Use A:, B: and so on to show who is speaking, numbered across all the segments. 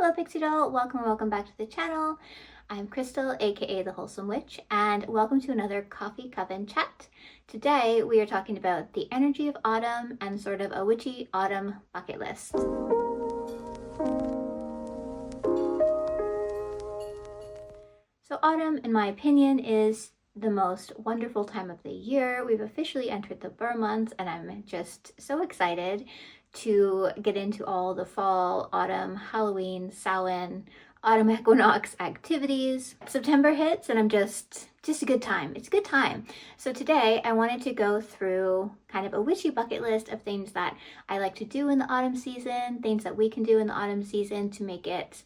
A: Hello Pixie Doll, welcome back to the channel. I'm Crystal, aka the Wholesome Witch, and welcome to another Coffee Coven Chat. Today we are talking about the energy of autumn and sort of a witchy autumn bucket list. So autumn, in my opinion, is the most wonderful time of the year. We've officially entered the Burr months and I'm just so excited to get into all the fall, autumn, Halloween, Samhain, autumn equinox activities. September hits and I'm just a good time. It's a good time. So today I wanted to go through kind of a witchy bucket list of things that I like to do in the autumn season, things that we can do in the autumn season to make it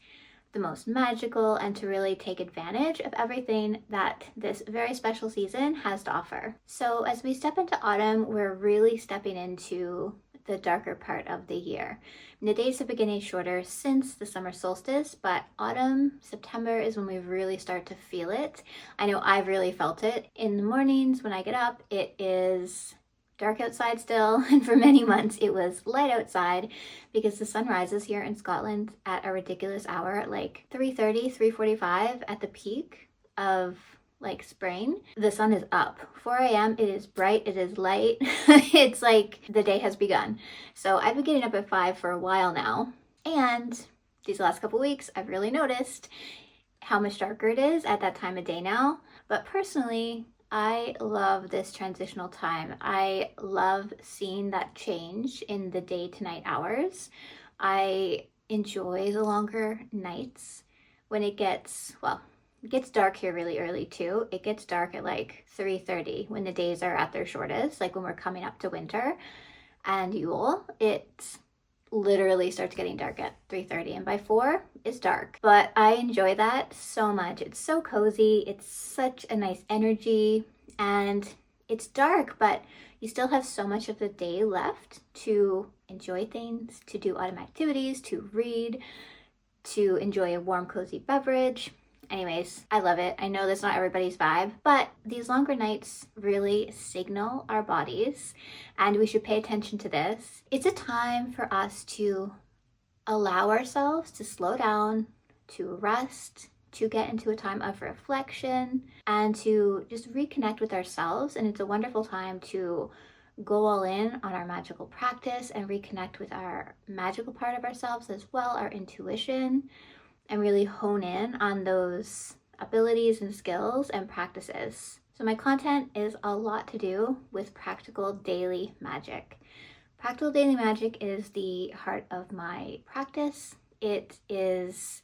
A: the most magical and to really take advantage of everything that this very special season has to offer. So as we step into autumn, we're really stepping into the darker part of the year. And the days have been getting shorter since the summer solstice, but autumn, September is when we really start to feel it. I know I've really felt it. In the mornings when I get up, it is dark outside still, and for many months it was light outside because the sun rises here in Scotland at a ridiculous hour at like 3:30, 3:45 at the peak of like spring. The sun is up. 4 a.m. it is bright, it is light. It's like the day has begun. So I've been getting up at 5 for a while now, and these last couple weeks I've really noticed how much darker it is at that time of day now. But personally, I love this transitional time. I love seeing that change in the day to night hours. I enjoy the longer nights when it gets, well, it gets dark here really early too. It gets dark at like 3:30 when the days are at their shortest, like when we're coming up to winter and Yule. It literally starts getting dark at 3:30 and by 4 it's dark. But I enjoy that so much. It's so cozy. It's such a nice energy and it's dark, but you still have so much of the day left to enjoy things, to do autumn activities, to read, to enjoy a warm, cozy beverage. Anyways, I love it. I know that's not everybody's vibe, but these longer nights really signal our bodies, and we should pay attention to this. It's a time for us to allow ourselves to slow down, to rest, to get into a time of reflection, and to just reconnect with ourselves. And it's a wonderful time to go all in on our magical practice and reconnect with our magical part of ourselves as well, our intuition, and really hone in on those abilities and skills and practices. So my content is a lot to do with practical daily magic. Practical daily magic is the heart of my practice. It is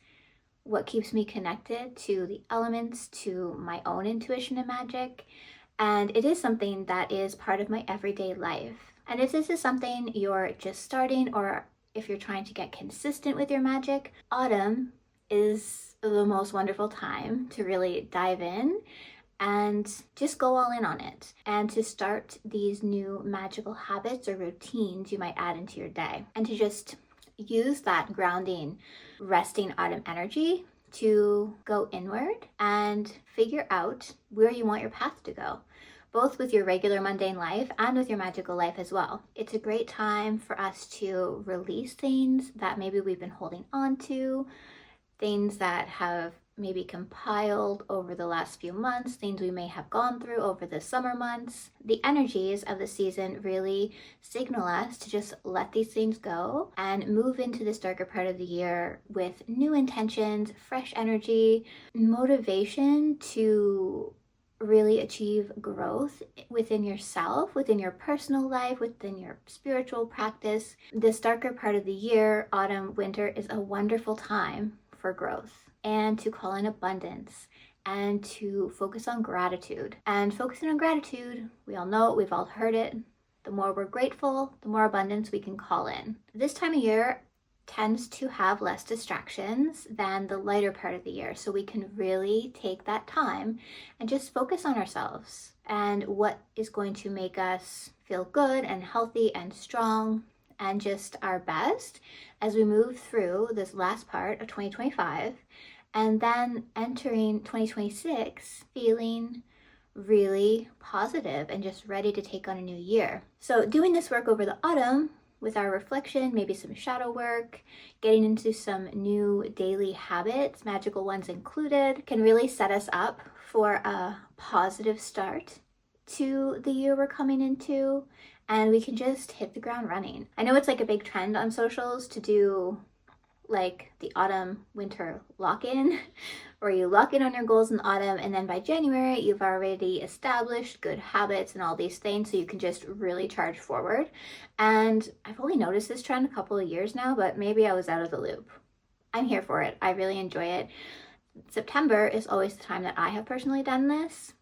A: what keeps me connected to the elements, to my own intuition and magic, and it is something that is part of my everyday life. And if this is something you're just starting, or if you're trying to get consistent with your magic, autumn is the most wonderful time to really dive in and just go all in on it, and to start these new magical habits or routines you might add into your day, and to just use that grounding, resting autumn energy to go inward and figure out where you want your path to go, both with your regular mundane life and with your magical life as well. It's a great time for us to release things that maybe we've been holding on to, things that have maybe compiled over the last few months, things we may have gone through over the summer months. The energies of the season really signal us to just let these things go and move into this darker part of the year with new intentions, fresh energy, motivation to really achieve growth within yourself, within your personal life, within your spiritual practice. This darker part of the year, autumn, winter, is a wonderful time for growth and to call in abundance and to focus on gratitude. And focusing on gratitude, we all know it, we've all heard it. The more we're grateful, the more abundance we can call in. This time of year tends to have less distractions than the lighter part of the year. So we can really take that time and just focus on ourselves and what is going to make us feel good and healthy and strong and just our best as we move through this last part of 2025 and then entering 2026 feeling really positive and just ready to take on a new year. So doing this work over the autumn with our reflection, maybe some shadow work, getting into some new daily habits, magical ones included, can really set us up for a positive start to the year we're coming into, and we can just hit the ground running. I know it's like a big trend on socials to do like the autumn winter lock-in, where you lock in on your goals in the autumn, and then by January you've already established good habits and all these things, so you can just really charge forward. And I've only noticed this trend a couple of years now, but maybe I was out of the loop. I'm here for it. I really enjoy it. September is always the time that I have personally done this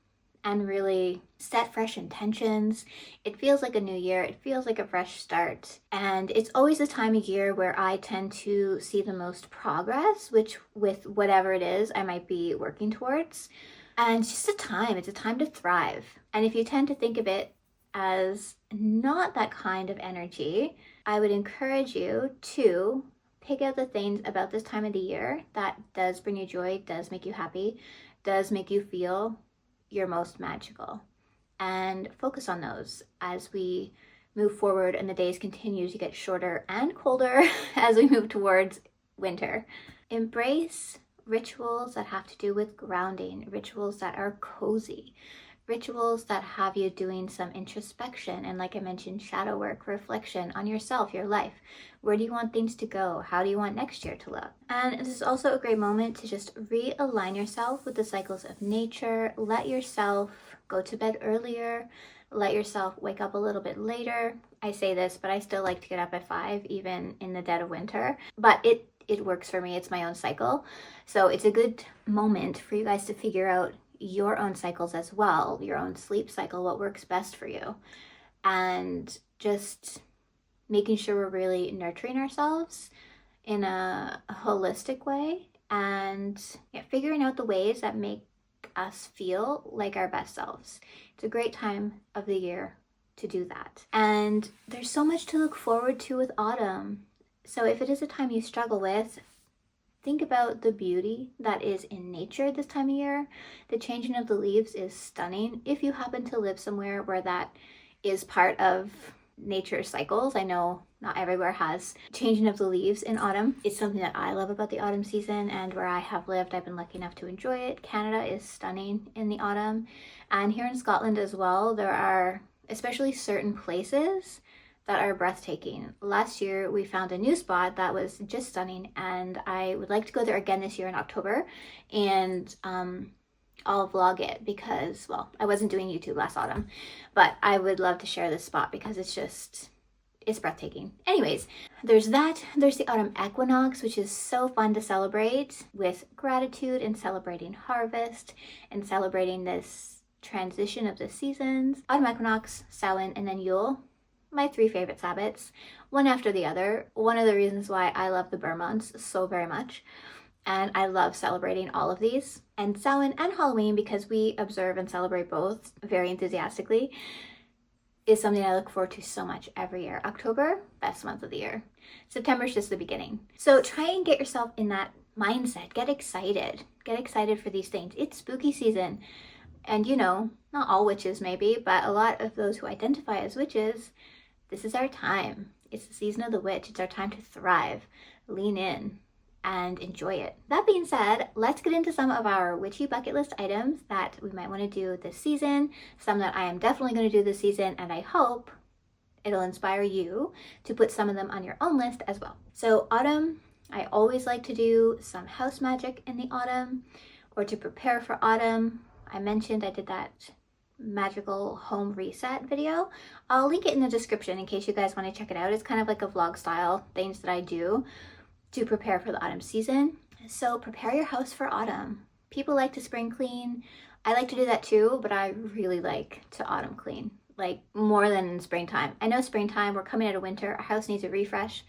A: and really set fresh intentions. It feels like a new year. It feels like a fresh start. And it's always the time of year where I tend to see the most progress, which with whatever it is I might be working towards. And it's just it's a time to thrive. And if you tend to think of it as not that kind of energy, I would encourage you to pick out the things about this time of the year that does bring you joy, does make you happy, does make you feel your most magical, and focus on those as we move forward and the days continue to get shorter and colder as we move towards winter. Embrace rituals that have to do with grounding, rituals that are cozy, rituals that have you doing some introspection and, like I mentioned, shadow work, reflection on yourself, your life. Where do you want things to go? How do you want next year to look? And this is also a great moment to just realign yourself with the cycles of nature. Let yourself go to bed earlier. Let yourself wake up a little bit later. I say this, but I still like to get up at 5, even in the dead of winter. But it works for me. It's my own cycle. So it's a good moment for you guys to figure out your own cycles as well, your own sleep cycle, what works best for you, and just making sure we're really nurturing ourselves in a holistic way, and figuring out the ways that make us feel like our best selves. It's a great time of the year to do that. And there's so much to look forward to with autumn. So if it is a time you struggle with, think about the beauty that is in nature this time of year. The changing of the leaves is stunning. If you happen to live somewhere where that is part of nature's cycles, I know not everywhere has changing of the leaves in autumn. It's something that I love about the autumn season, and where I have lived, I've been lucky enough to enjoy it. Canada is stunning in the autumn. And here in Scotland as well, there are especially certain places that are breathtaking. Last year, we found a new spot that was just stunning, and I would like to go there again this year in October, and I'll vlog it because, well, I wasn't doing YouTube last autumn, but I would love to share this spot because it's breathtaking. Anyways, there's that. There's the autumn equinox, which is so fun to celebrate with gratitude and celebrating harvest and celebrating this transition of the seasons. Autumn equinox, Samhain, and then Yule. My 3 favorite Sabbats, one after the other. One of the reasons why I love the Burr months so very much. And I love celebrating all of these. And Samhain and Halloween, because we observe and celebrate both very enthusiastically, is something I look forward to so much every year. October, best month of the year. September is just the beginning. So try and get yourself in that mindset. Get excited. Get excited for these things. It's spooky season. And not all witches maybe, but a lot of those who identify as witches, this is our time. It's the season of the witch. It's our time to thrive, lean in, and enjoy it. That being said, let's get into some of our witchy bucket list items that we might want to do this season, some that I am definitely going to do this season, and I hope it'll inspire you to put some of them on your own list as well. So autumn, I always like to do some house magic in the autumn, or to prepare for autumn. I mentioned I did that magical home reset video. I'll link it in the description in case you guys want to check it out. It's kind of like a vlog style things that I do to prepare for the autumn season. So prepare your house for autumn. People like to spring clean. I like to do that too, but I really like to autumn clean, like more than in springtime. I know springtime, we're coming out of winter, our house needs a refresh,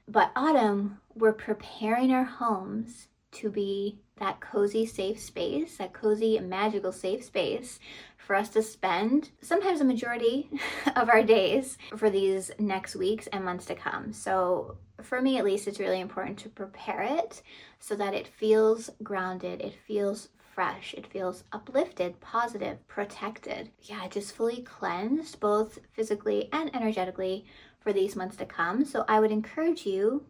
A: but autumn, we're preparing our homes to be that cozy, safe space, that cozy, magical, safe space for us to spend sometimes a majority of our days for these next weeks and months to come. So for me, at least, it's really important to prepare it so that it feels grounded, it feels fresh, it feels uplifted, positive, protected. Yeah, just fully cleansed, both physically and energetically, for these months to come. So I would encourage you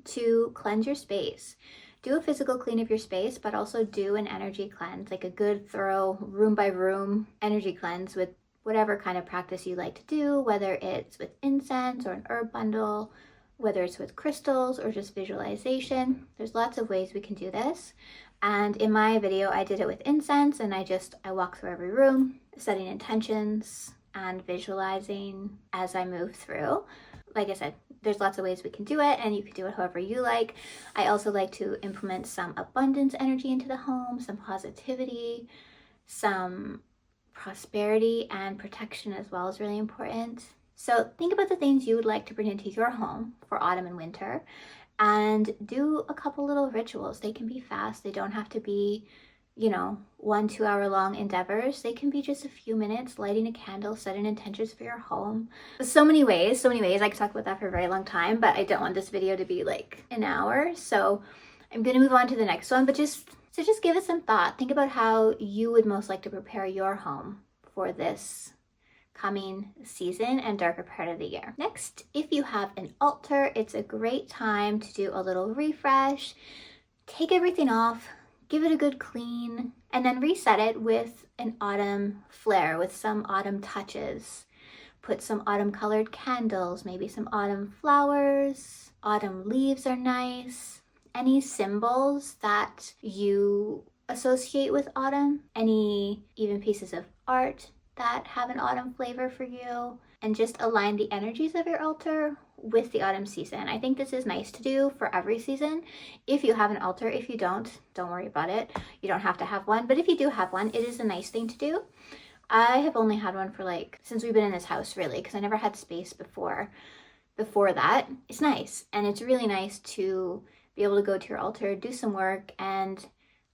A: to cleanse your space. Do a physical clean of your space, but also do an energy cleanse, like a good, thorough, room by room energy cleanse with whatever kind of practice you like to do, whether it's with incense or an herb bundle, whether it's with crystals or just visualization. There's lots of ways we can do this. And in my video, I did it with incense, and I walk through every room, setting intentions and visualizing as I move through. Like I said, there's lots of ways we can do it, and you can do it however you like. I also like to implement some abundance energy into the home, some positivity, some prosperity, and protection as well is really important. So think about the things you would like to bring into your home for autumn and winter, and do a couple little rituals. They can be fast. They don't have to be, 1-2 hour long endeavors. They can be just a few minutes, lighting a candle, setting intentions for your home. So many ways. I could talk about that for a very long time, but I don't want this video to be like an hour. So I'm going to move on to the next one, but just give it some thought. Think about how you would most like to prepare your home for this coming season and darker part of the year. Next, if you have an altar, it's a great time to do a little refresh. Take everything off, give it a good clean, and then reset it with an autumn flair, with some autumn touches. Put some autumn colored candles, maybe some autumn flowers. Autumn leaves are nice. Any symbols that you associate with autumn, any even pieces of art that have an autumn flavor for you, and just align the energies of your altar with the autumn season. I think this is nice to do for every season. If you have an altar, if you don't worry about it. You don't have to have one, but if you do have one, it is a nice thing to do. I have only had one for since we've been in this house, really, because I never had space before that. It's nice, and it's really nice to be able to go to your altar, do some work, and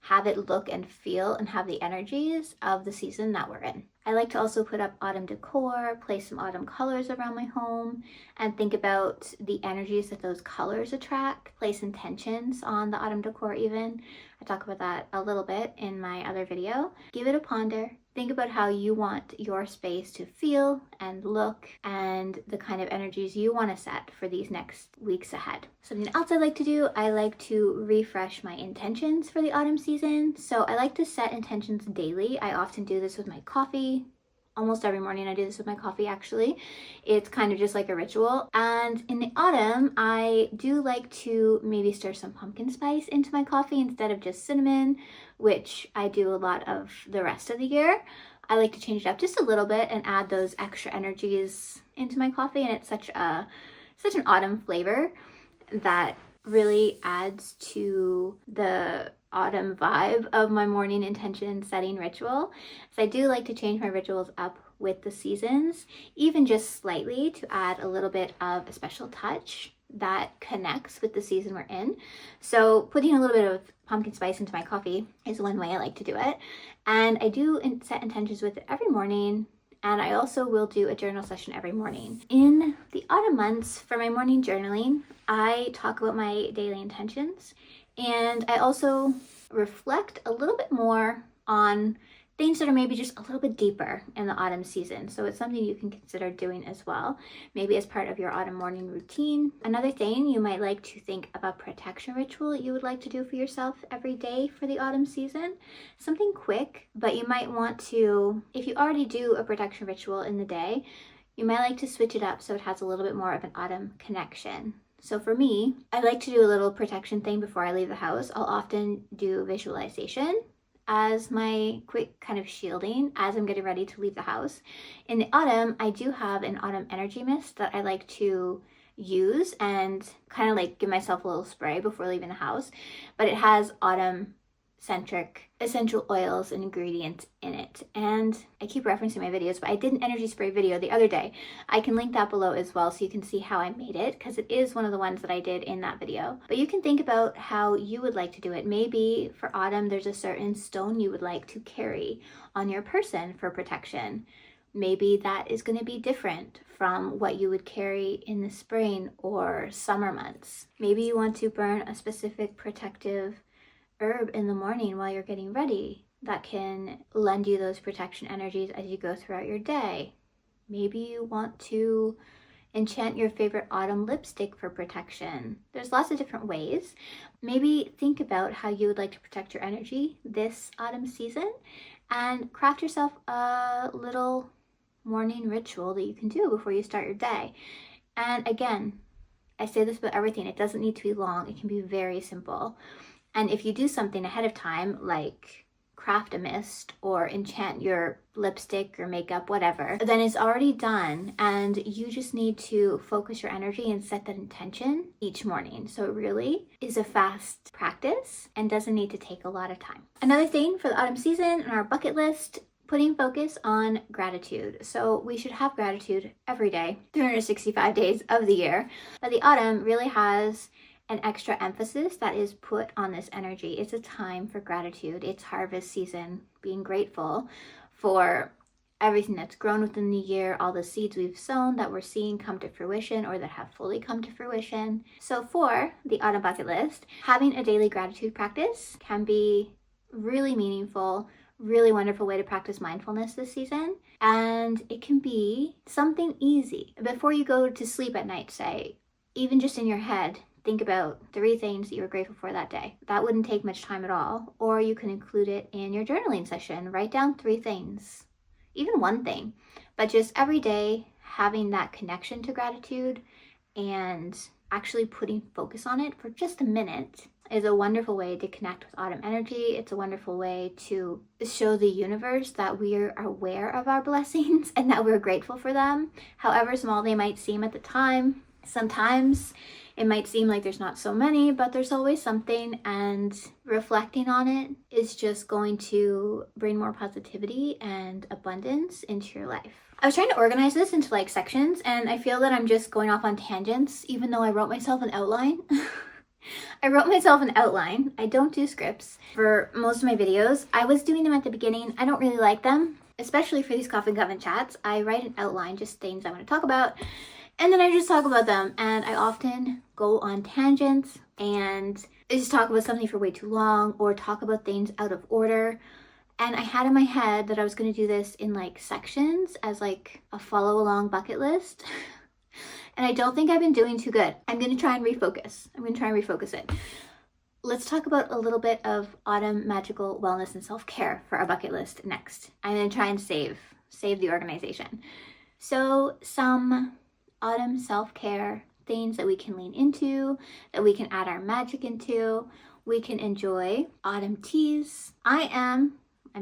A: have it look and feel and have the energies of the season that we're in. I like to also put up autumn decor, place some autumn colors around my home, and think about the energies that those colors attract, place intentions on the autumn decor even. I talk about that a little bit in my other video. Give it a ponder. Think about how you want your space to feel and look, and the kind of energies you want to set for these next weeks ahead. Something else I like to do, I like to refresh my intentions for the autumn season. So I like to set intentions daily. I often do this with my coffee. Almost every morning I do this with my coffee, actually. It's kind of just like a ritual. And in the autumn, I do like to maybe stir some pumpkin spice into my coffee instead of just cinnamon, which I do a lot of the rest of the year. I like to change it up just a little bit and add those extra energies into my coffee, and it's such an autumn flavor that really adds to the autumn vibe of my morning intention setting ritual. So I do like to change my rituals up with the seasons, even just slightly, to add a little bit of a special touch that connects with the season we're in. So putting a little bit of pumpkin spice into my coffee is one way I like to do it. And I do set intentions with it every morning. And I also will do a journal session every morning. In the autumn months, for my morning journaling, I talk about my daily intentions, and I also reflect a little bit more on things that are maybe just a little bit deeper in the autumn season. So it's something you can consider doing as well, maybe as part of your autumn morning routine. Another thing, you might like to think about protection ritual you would like to do for yourself every day for the autumn season. Something quick, but you might want to, if you already do a protection ritual in the day, you might like to switch it up so it has a little bit more of an autumn connection. So for me, I like to do a little protection thing before I leave the house. I'll often do visualization as my quick kind of shielding as I'm getting ready to leave the house. In the autumn, I do have an autumn energy mist that I like to use and kind of like give myself a little spray before leaving the house, but it has autumn centric essential oils and ingredients in it. And I keep referencing my videos, but I did an energy spray video the other day. I can link that below as well so you can see how I made it, because it is one of the ones that I did in that video. But you can think about how you would like to do it. Maybe for autumn, there's a certain stone you would like to carry on your person for protection. Maybe that is going to be different from what you would carry in the spring or summer months. Maybe you want to burn a specific protective herb in the morning while you're getting ready that can lend you those protection energies as you go throughout your day. Maybe you want to Enchant your favorite autumn lipstick for protection. There's lots of different ways. Maybe think about how you would like to protect your energy this autumn season and craft yourself a little morning ritual that you can do before you start your day. And again, I say this about everything. It doesn't need to be long. It can be very simple. And if you do something ahead of time, like craft a mist or enchant your lipstick or makeup, whatever, then it's already done, and you just need to focus your energy and set that intention each morning. So it really is a fast practice and doesn't need to take a lot of time. Another thing for the autumn season on our bucket list, putting focus on gratitude. So we should have gratitude every day, 365 days of the year, but the autumn really has an extra emphasis that is put on this energy. It's a time for gratitude. It's harvest season, being grateful for everything that's grown within the year, all the seeds we've sown that we're seeing come to fruition or that have fully come to fruition. So for the autumn bucket list, having a daily gratitude practice can be really meaningful, really wonderful way to practice mindfulness this season. And it can be something easy. Before you go to sleep at night, say, even just in your head, think about 3 things that you were grateful for that day. That wouldn't take much time at all. Or you can include it in your journaling session. Write down 3 things, even 1 thing. But just every day having that connection to gratitude and actually putting focus on it for just a minute is a wonderful way to connect with autumn energy. It's a wonderful way to show the universe that we are aware of our blessings and that we're grateful for them, however small they might seem at the time. Sometimes it might seem like there's not so many, but there's always something, and reflecting on it is just going to bring more positivity and abundance into your life. I was trying to organize this into like sections, and I feel that I'm just going off on tangents, even though I wrote myself an outline. I wrote myself an outline. I don't do scripts for most of my videos. I was doing them at the beginning. I don't really like them, especially for these Coffee Coven chats. I write an outline, just things I want to talk about, and then I just talk about them, and I often go on tangents and I just talk about something for way too long or talk about things out of order. And I had in my head that I was going to do this in like sections as like a follow along bucket list. And I don't think I've been doing too good. I'm going to try and refocus. It. Let's talk about a little bit of autumn magical wellness and self-care for our bucket list next. I'm going to try and save the organization. So some autumn self-care things that we can lean into, that we can add our magic into. We can enjoy autumn teas. I'm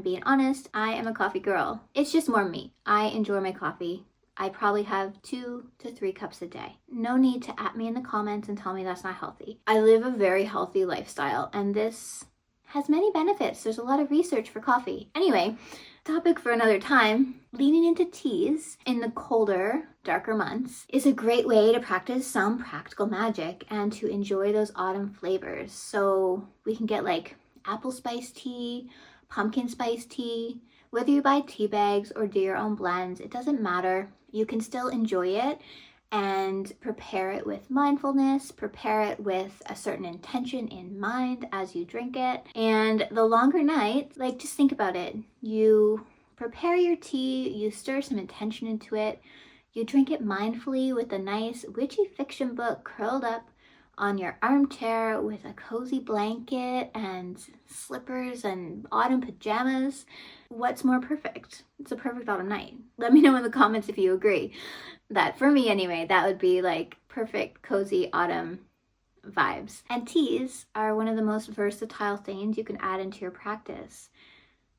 A: being honest, I am a coffee girl. It's just more me. I enjoy my coffee. I probably have 2 to 3 cups a day. No need to at me in the comments and tell me that's not healthy. I live a very healthy lifestyle, and this has many benefits. There's a lot of research for coffee. Anyway, topic for another time. Leaning into teas in the colder, darker months is a great way to practice some practical magic and to enjoy those autumn flavors. So we can get like apple spice tea, pumpkin spice tea. Whether you buy tea bags or do your own blends, it doesn't matter. You can still enjoy it and prepare it with mindfulness, prepare it with a certain intention in mind as you drink it. And the longer night, like just think about it. You prepare your tea, you stir some intention into it, you drink it mindfully with a nice witchy fiction book curled up on your armchair with a cozy blanket and slippers and autumn pajamas. What's more perfect? It's a perfect autumn night. Let me know in the comments if you agree. That for me anyway, that would be like perfect cozy autumn vibes. And teas are one of the most versatile things you can add into your practice.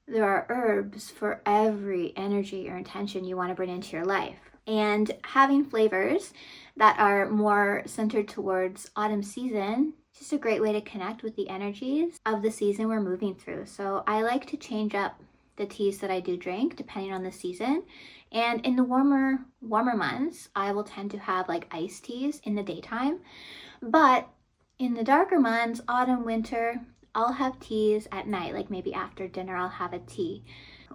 A: There are herbs for every energy or intention you want to bring into your life. And having flavors that are more centered towards autumn season, just a great way to connect with the energies of the season we're moving through. So I like to change up the teas that I do drink depending on the season. And in the warmer months, I will tend to have like iced teas in the daytime. But in the darker months, autumn, winter, I'll have teas at night. Like maybe after dinner, I'll have a tea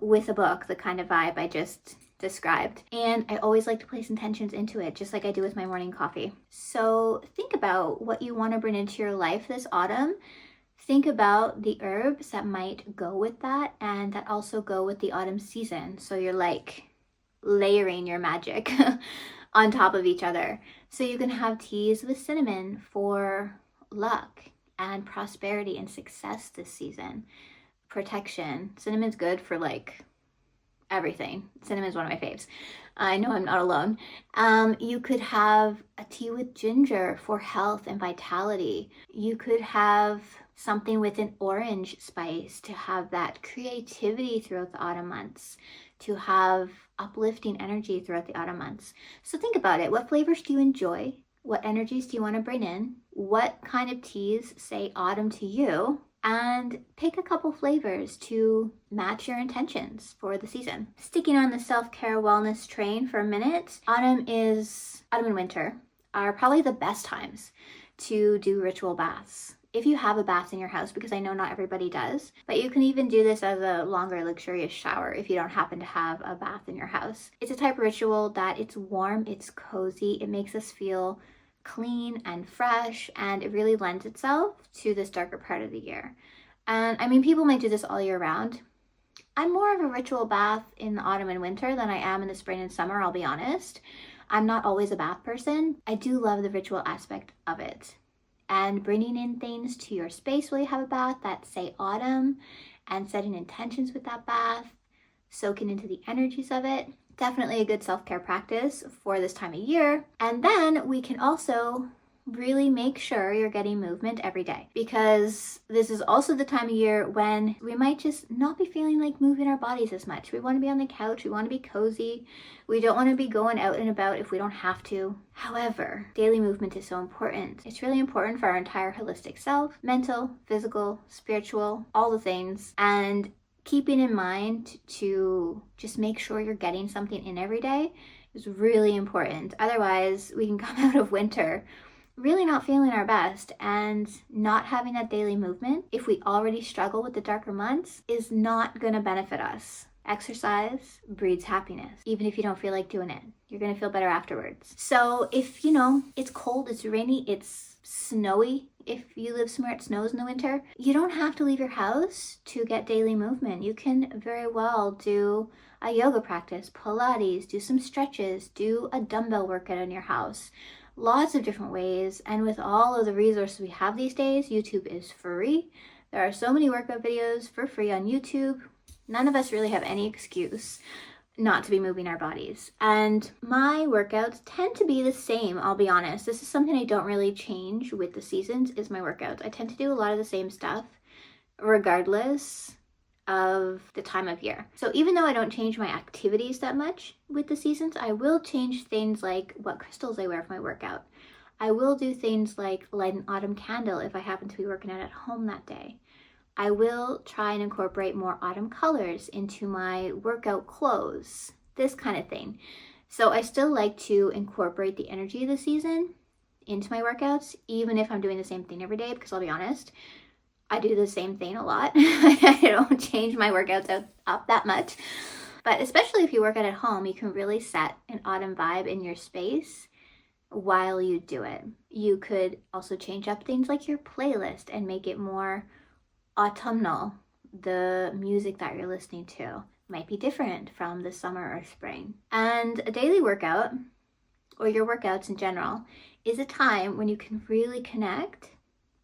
A: with a book, the kind of vibe I just described. And I always like to place intentions into it, just like I do with my morning coffee. So think about what you want to bring into your life this autumn. Think about the herbs that might go with that and that also go with the autumn season. So you're like layering your magic on top of each other. So you can have teas with cinnamon for luck and prosperity and success this season. Protection. Cinnamon's good for like everything. Cinnamon's one of my faves. I know I'm not alone. You could have a tea with ginger for health and vitality. You could have something with an orange spice to have that creativity throughout the autumn months, to have uplifting energy throughout the autumn months. So think about it. What flavors do you enjoy? What energies do you want to bring in? What kind of teas say autumn to you? And pick a couple flavors to match your intentions for the season. Sticking on the self-care wellness train for a minute, autumn and winter are probably the best times to do ritual baths. If you have a bath in your house, because I know not everybody does, but you can even do this as a longer luxurious shower if you don't happen to have a bath in your house. It's a type of ritual that it's warm, it's cozy, it makes us feel clean and fresh, and it really lends itself to this darker part of the year. And I mean, people might do this all year round. I'm more of a ritual bath in the autumn and winter than I am in the spring and summer, I'll be honest. I'm not always a bath person. I do love the ritual aspect of it. And bringing in things to your space while you have a bath that say autumn, and setting intentions with that bath, soaking into the energies of it. Definitely a good self-care practice for this time of year. And then we can also really make sure you're getting movement every day, because this is also the time of year when we might just not be feeling like moving our bodies as much. We want to be on the couch, we want to be cozy, we don't want to be going out and about if we don't have to. However, daily movement is so important. It's really important for our entire holistic self, mental, physical, spiritual, all the things. And keeping in mind to just make sure you're getting something in every day is really important. Otherwise, we can come out of winter really not feeling our best, and not having that daily movement, if we already struggle with the darker months, is not going to benefit us. Exercise breeds happiness. Even if you don't feel like doing it, you're going to feel better afterwards. So if it's cold, it's rainy, it's snowy, if you live somewhere it snows in the winter, you don't have to leave your house to get daily movement. You can very well do a yoga practice, Pilates, do some stretches, do a dumbbell workout in your house. Lots of different ways. And with all of the resources we have these days, YouTube is free. There are so many workout videos for free on YouTube. None of us really have any excuse not to be moving our bodies. And my workouts tend to be the same, I'll be honest. This is something I don't really change with the seasons, is my workouts. I tend to do a lot of the same stuff regardless of the time of year. So even though I don't change my activities that much with the seasons, I will change things like what crystals I wear for my workout. I will do things like light an autumn candle if I happen to be working out at home that day. I will try and incorporate more autumn colors into my workout clothes, this kind of thing. So I still like to incorporate the energy of the season into my workouts, even if I'm doing the same thing every day, because I'll be honest, I do the same thing a lot. I don't change my workouts up that much. But especially if you work out at home, you can really set an autumn vibe in your space while you do it. You could also change up things like your playlist and make it more autumnal. The music that you're listening to might be different from the summer or spring. And a daily workout, or your workouts in general, is a time when you can really connect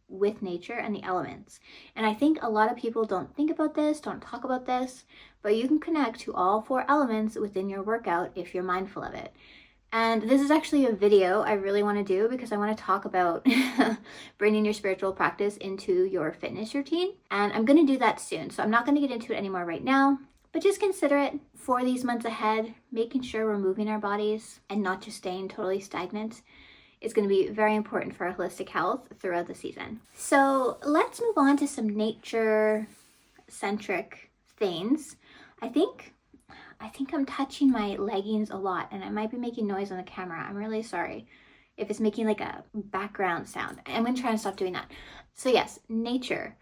A: with nature and the elements. And I think a lot of people don't think about this, don't talk about this, but you can connect to all 4 elements within your workout if you're mindful of it. And this is actually a video I really want to do, because I want to talk about bringing your spiritual practice into your fitness routine. And I'm going to do that soon. So I'm not going to get into it anymore right now, but just consider it for these months ahead, making sure we're moving our bodies and not just staying totally stagnant. Is going to be very important for our holistic health throughout the season. So let's move on to some nature-centric things. I think I'm touching my leggings a lot, and I might be making noise on the camera. I'm really sorry if it's making like a background sound. I'm going to try and stop doing that. So yes, nature.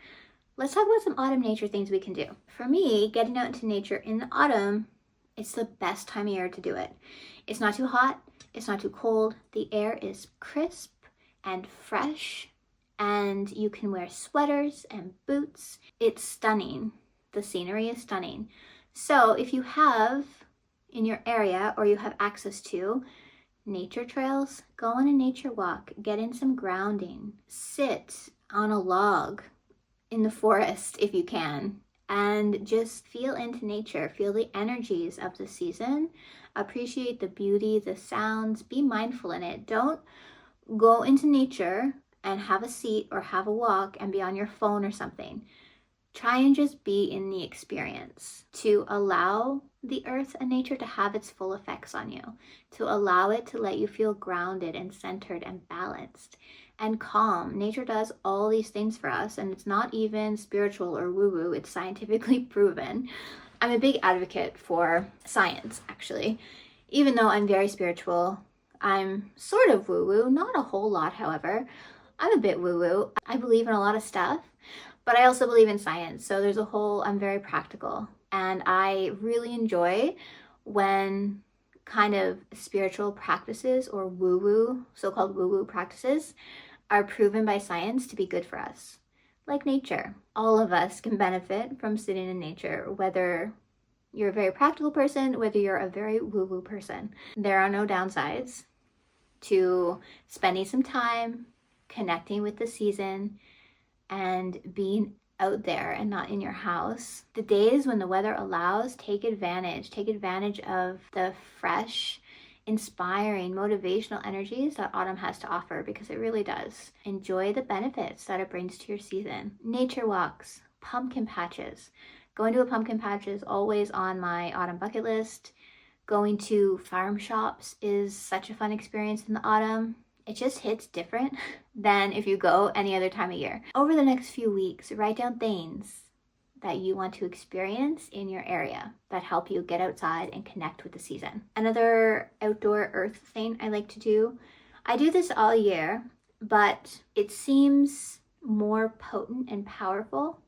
A: Let's talk about some autumn nature things we can do. For me, getting out into nature in the autumn, it's the best time of year to do it. It's not too hot. It's not too cold. The air is crisp and fresh, and you can wear sweaters and boots. It's stunning. The scenery is stunning. So if you have in your area, or you have access to, nature trails, go on a nature walk, get in some grounding, sit on a log in the forest if you can, and just feel into nature, feel the energies of the season, appreciate the beauty, the sounds, be mindful in it. Don't go into nature and have a seat or have a walk and be on your phone or something. Try and just be in the experience, to allow the earth and nature to have its full effects on you, to allow it to let you feel grounded and centered and balanced and calm. Nature does all these things for us, and it's not even spiritual or woo-woo, it's scientifically proven. I'm a big advocate for science, actually. Even though I'm very spiritual, I'm sort of woo-woo, not a whole lot, however. I'm a bit woo-woo. I believe in a lot of stuff, but I also believe in science. So there's a whole, I'm very practical. And I really enjoy when kind of spiritual practices or woo-woo, so-called woo-woo practices, are proven by science to be good for us. Like nature. All of us can benefit from sitting in nature, whether you're a very practical person, whether you're a very woo-woo person. There are no downsides to spending some time connecting with the season and being out there and not in your house. The days when the weather allows, take advantage of the fresh, inspiring, motivational energies that autumn has to offer, because it really does. Enjoy the benefits that it brings to your season. Nature walks, pumpkin patches. Going to a pumpkin patch is always on my autumn bucket list. Going to farm shops is such a fun experience in the autumn. It just hits different than if you go any other time of year. Over the next few weeks, write down things that you want to experience in your area that help you get outside and connect with the season. Another outdoor earth thing I like to do, I do this all year, but it seems more potent and powerful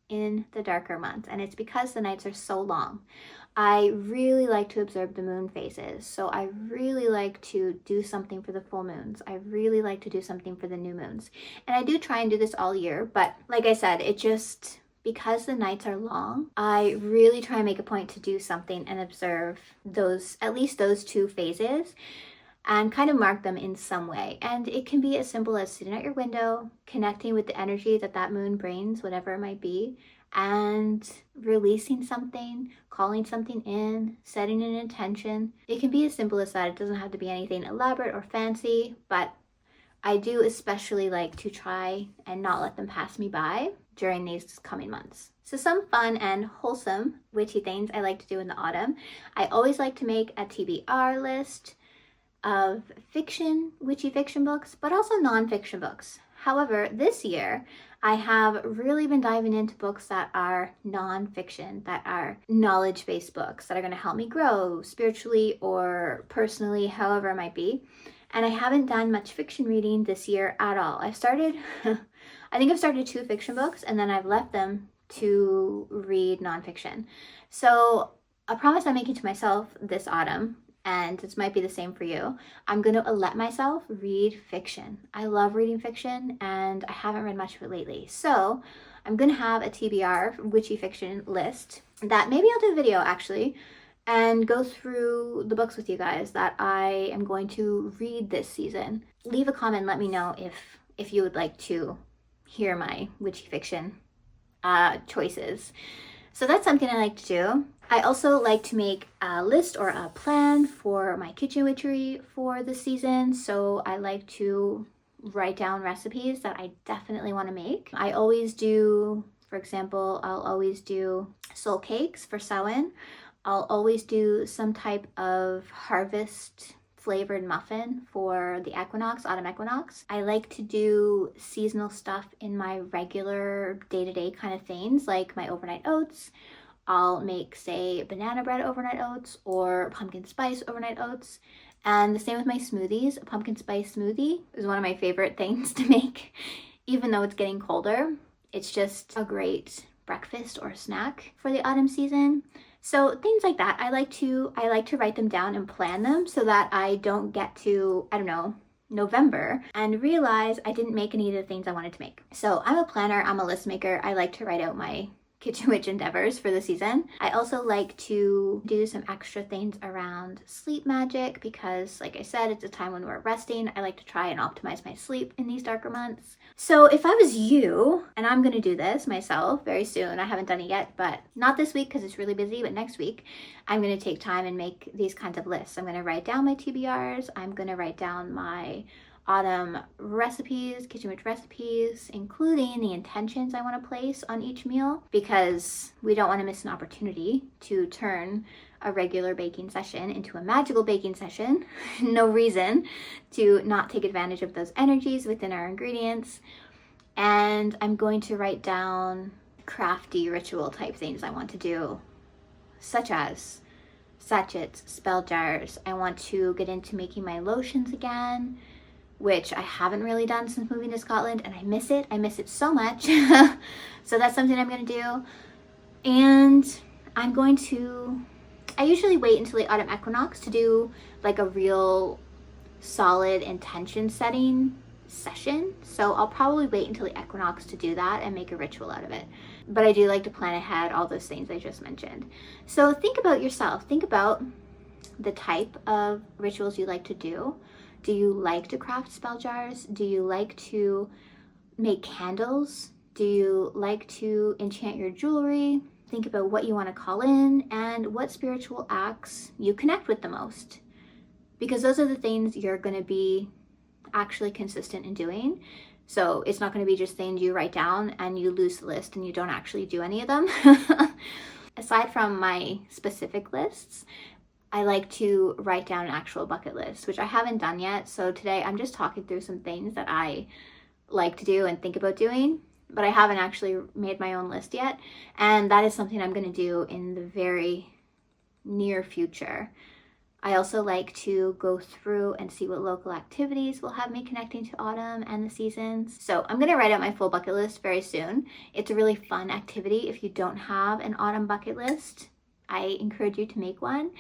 A: in the darker months, and it's because the nights are so long. I really like to observe the moon phases, so I really like to do something for the full moons. I really like to do something for the new moons. And I do try and do this all year, but like I said, it just, because the nights are long, I really try and make a point to do something and observe those, at least those two phases, and kind of mark them in some way. And it can be as simple as sitting at your window, connecting with the energy that that moon brings, whatever it might be, and releasing something, calling something in, setting an intention. It can be as simple as that. It doesn't have to be anything elaborate or fancy, but I do especially like to try and not let them pass me by during these coming months. So some fun and wholesome witchy things I like to do in the autumn. I always like to make a TBR list of fiction, witchy fiction books, but also non-fiction books. However, this year, I have really been diving into books that are non-fiction, that are knowledge-based books that are going to help me grow spiritually or personally, however it might be. And I haven't done much fiction reading this year at all. I think I've started 2 fiction books, and then I've left them to read non-fiction. So a promise I'm making to myself this autumn, and this might be the same for you, I'm going to let myself read fiction. I love reading fiction, and I haven't read much of it lately. So I'm going to have a TBR witchy fiction list that maybe I'll do a video actually, and go through the books with you guys that I am going to read this season. Leave a comment, let me know if you would like to hear my witchy fiction choices. So that's something I like to do. I also like to make a list or a plan for my kitchen witchery for the season. So I like to write down recipes that I definitely want to make. I always do, for example, I'll always do soul cakes for Samhain. I'll always do some type of harvest flavored muffin for the equinox, autumn equinox. I like to do seasonal stuff in my regular day-to-day kind of things, like my overnight oats. I'll make, say, banana bread overnight oats or pumpkin spice overnight oats. And the same with my smoothies. A pumpkin spice smoothie is one of my favorite things to make, even though it's getting colder. It's just a great breakfast or snack for the autumn season. So things like that, I like to write them down and plan them so that I don't get to, I don't know, November and realize I didn't make any of the things I wanted to make. So I'm a planner, I'm a list maker. I like to write out my kitchen witch endeavors for the season. I also like to do some extra things around sleep magic because, like I said, it's a time when we're resting. I like to try and optimize my sleep in these darker months. So if I was you, and I'm gonna do this myself very soon, I haven't done it yet, but not this week because it's really busy, but next week, I'm gonna take time and make these kinds of lists. I'm gonna write down my TBRs, I'm gonna write down my autumn recipes, kitchen witch recipes, including the intentions I want to place on each meal, because we don't want to miss an opportunity to turn a regular baking session into a magical baking session. No reason to not take advantage of those energies within our ingredients. And I'm going to write down crafty ritual type things I want to do, such as sachets, spell jars. I want to get into making my lotions again, which I haven't really done since moving to Scotland, and I miss it. I miss it so much. So that's something I'm going to do. And I usually wait until the autumn equinox to do like a real solid intention setting session. So I'll probably wait until the equinox to do that and make a ritual out of it. But I do like to plan ahead all those things I just mentioned. So think about yourself. Think about the type of rituals you like to do. Do you like to craft spell jars? Do you like to make candles? Do you like to enchant your jewelry? Think about what you want to call in and what spiritual acts you connect with the most. Because those are the things you're going to be actually consistent in doing. So it's not going to be just things you write down and you lose the list and you don't actually do any of them. Aside from my specific lists, I like to write down an actual bucket list, which I haven't done yet. So today I'm just talking through some things that I like to do and think about doing, but I haven't actually made my own list yet. And that is something I'm going to do in the very near future. I also like to go through and see what local activities will have me connecting to autumn and the seasons. So I'm going to write out my full bucket list very soon. It's a really fun activity. If you don't have an autumn bucket list, I encourage you to make one.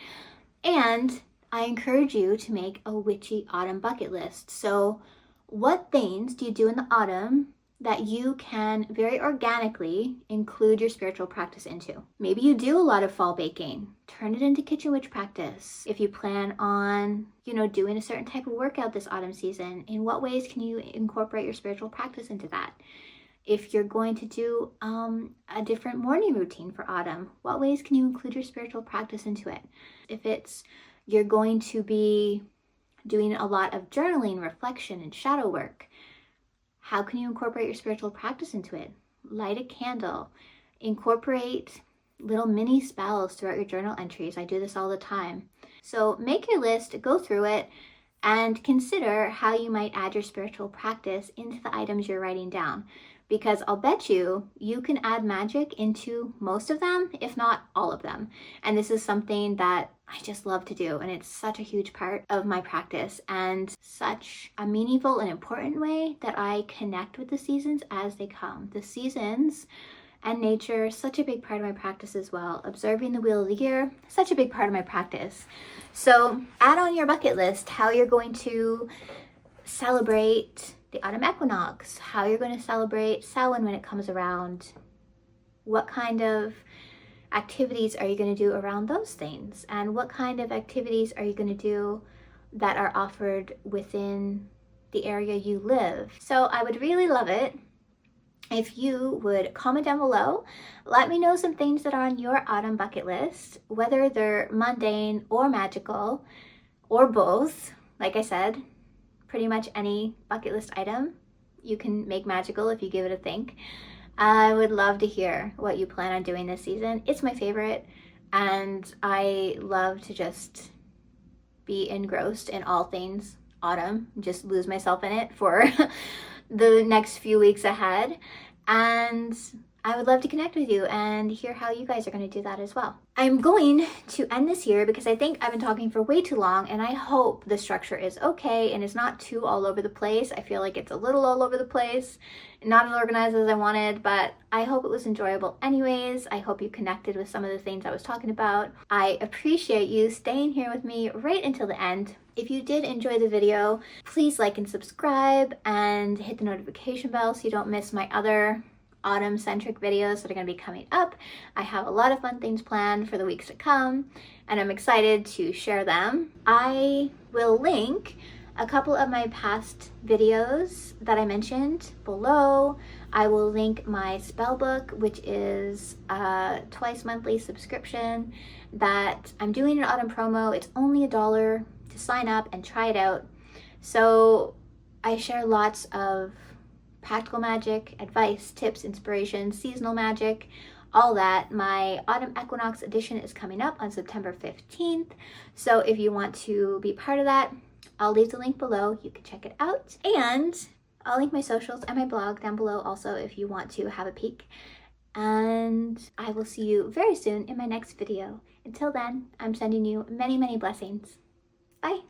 A: And I encourage you to make a witchy autumn bucket list. So what things do you do in the autumn that you can very organically include your spiritual practice into? Maybe you do a lot of fall baking. Turn it into kitchen witch practice. If you plan on, doing a certain type of workout this autumn season, in what ways can you incorporate your spiritual practice into that? If you're going to do a different morning routine for autumn, what ways can you include your spiritual practice into it? If you're going to be doing a lot of journaling, reflection, and shadow work, how can you incorporate your spiritual practice into it? Light a candle. Incorporate little mini spells throughout your journal entries. I do this all the time. So make your list, go through it, and consider how you might add your spiritual practice into the items you're writing down. Because I'll bet you can add magic into most of them, if not all of them. And this is something that I just love to do. And it's such a huge part of my practice and such a meaningful and important way that I connect with the seasons as they come. The seasons and nature, such a big part of my practice as well. Observing the wheel of the year, such a big part of my practice. So add on your bucket list how you're going to celebrate the autumn equinox, how you're going to celebrate Samhain when it comes around. What kind of activities are you going to do around those things? And what kind of activities are you going to do that are offered within the area you live? So I would really love it if you would comment down below. Let me know some things that are on your autumn bucket list, whether they're mundane or magical or both. Like I said, pretty much any bucket list item you can make magical if you give it a think. I would love to hear what you plan on doing this season. It's my favorite, and I love to just be engrossed in all things autumn, just lose myself in it for the next few weeks ahead. And I would love to connect with you and hear how you guys are going to do that as well. I'm going to end this here because I think I've been talking for way too long, and I hope the structure is okay and it's not too all over the place. I feel like it's a little all over the place, not as organized as I wanted, but I hope it was enjoyable anyways. I hope you connected with some of the things I was talking about. I appreciate you staying here with me right until the end. If you did enjoy the video, please like and subscribe and hit the notification bell so you don't miss my other autumn-centric videos that are going to be coming up. I have a lot of fun things planned for the weeks to come, and I'm excited to share them. I will link a couple of my past videos that I mentioned below. I will link my SPELLBOOK, which is a twice monthly subscription that I'm doing an autumn promo. It's only $1 to sign up and try it out. So I share lots of practical magic, advice, tips, inspiration, seasonal magic, all that. My autumn equinox edition is coming up on September 15th. So if you want to be part of that, I'll leave the link below. You can check it out. And I'll link my socials and my blog down below also if you want to have a peek. And I will see you very soon in my next video. Until then, I'm sending you many, many blessings. Bye.